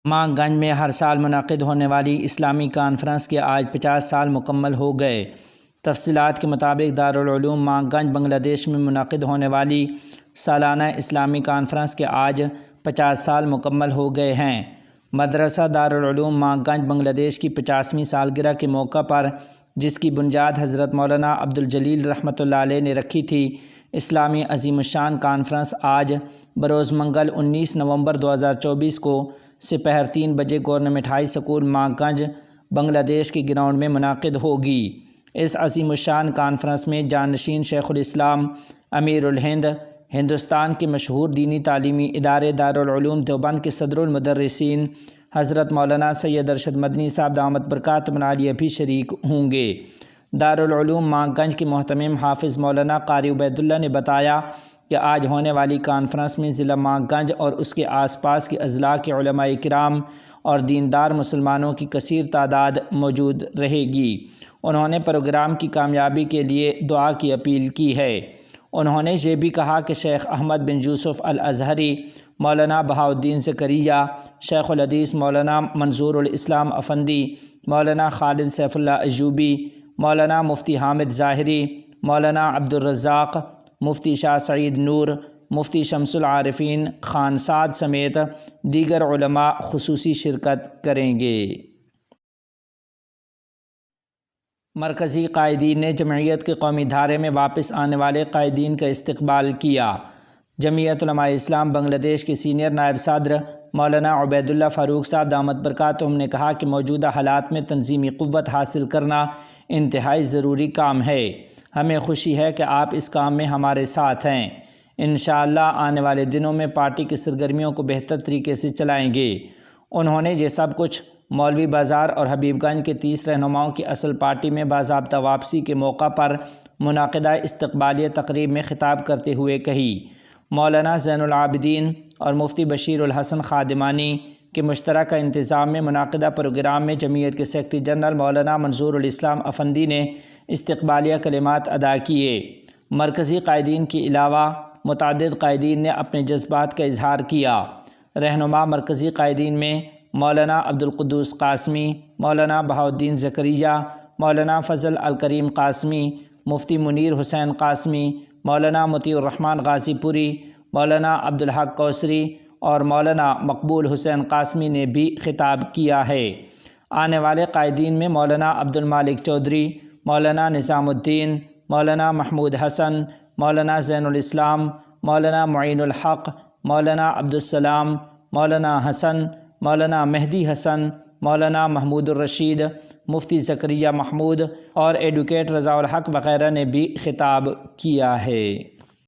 ماں گنج میں ہر سال منعقد ہونے والی اسلامی کانفرنس کے آج 50 سال مکمل ہو گئے۔ تفصیلات کے مطابق دارالعلوم ماں گنج بنگلہ دیش میں منعقد ہونے والی سالانہ اسلامی کانفرنس کے آج 50 سال مکمل ہو گئے ہیں۔ مدرسہ دارالعلوم ماں گنج بنگلہ دیش کی 50ویں سالگرہ کے موقع پر، جس کی بنیاد حضرت مولانا عبدالجلیل رحمۃ اللہ علیہ نے رکھی تھی، اسلامی عظیم الشان کانفرنس آج بروز منگل 19 نومبر 2024 کو سپہر 3 بجے گورنمنٹ ہائی سکول ماں گنج بنگلہ دیش کے گراؤنڈ میں منعقد ہوگی۔ اس عظیم الشان کانفرنس میں جانشین شیخ الاسلام امیر الہند، ہندوستان کے مشہور دینی تعلیمی ادارے دارالعلوم دیوبند کے صدر المدرسین حضرت مولانا سید ارشد مدنی صاحب دامت برکاتہم العالیہ بھی شریک ہوں گے۔ دارالعلوم ماں گنج کے محتمم حافظ مولانا قاری عبید اللہ نے بتایا کہ آج ہونے والی کانفرنس میں ضلع ماں گنج اور اس کے آس پاس کے اضلاع کے علماء کرام اور دیندار مسلمانوں کی کثیر تعداد موجود رہے گی۔ انہوں نے پروگرام کی کامیابی کے لیے دعا کی اپیل کی ہے۔ انہوں نے یہ بھی کہا کہ شیخ احمد بن یوسف الازہری، مولانا بہاؤالدین زکریا، شیخ الحدیث مولانا منظور الاسلام افندی، مولانا خالد سیف اللہ ایوبی، مولانا مفتی حامد ظاہری، مولانا عبدالرزاق، مفتی شاہ سعید نور، مفتی شمس العارفین خانساد سمیت دیگر علماء خصوصی شرکت کریں گے۔ مرکزی قائدین نے جمعیت کے قومی دھارے میں واپس آنے والے قائدین کا استقبال کیا۔ جمعیت علماء اسلام بنگلہ دیش کے سینئر نائب صدر مولانا عبید اللہ فاروق صاحب دامت برکاتہم نے کہا کہ موجودہ حالات میں تنظیمی قوت حاصل کرنا انتہائی ضروری کام ہے۔ ہمیں خوشی ہے کہ آپ اس کام میں ہمارے ساتھ ہیں۔ انشاءاللہ آنے والے دنوں میں پارٹی کی سرگرمیوں کو بہتر طریقے سے چلائیں گے۔ انہوں نے یہ سب کچھ مولوی بازار اور حبیب گنج کے 30 رہنماؤں کی اصل پارٹی میں باضابطہ واپسی کے موقع پر منعقدہ استقبالیہ تقریب میں خطاب کرتے ہوئے کہی۔ مولانا زین العابدین اور مفتی بشیر الحسن خادمانی کے مشترکہ انتظام میں منعقدہ پروگرام میں جمعیت کے سیکرٹری جنرل مولانا منظور الاسلام افندی نے استقبالیہ کلمات ادا کیے۔ مرکزی قائدین کے علاوہ متعدد قائدین نے اپنے جذبات کا اظہار کیا۔ رہنما مرکزی قائدین میں مولانا عبدالقدوس قاسمی، مولانا بہاؤالدین زکریا، مولانا فضل الکریم قاسمی، مفتی منیر حسین قاسمی، مولانا مطیع الرحمن غازی پوری، مولانا عبدالحق کوثری اور مولانا مقبول حسین قاسمی نے بھی خطاب کیا ہے۔ آنے والے قائدین میں مولانا عبدالمالک چودھری، مولانا نظام الدین، مولانا محمود حسن، مولانا زین الاسلام، مولانا معین الحق، مولانا عبدالسلام، مولانا حسن، مولانا مہدی حسن، مولانا محمود الرشید، مفتی زکریا محمود اور ایڈوکیٹ رضا الحق وغیرہ نے بھی خطاب کیا ہے۔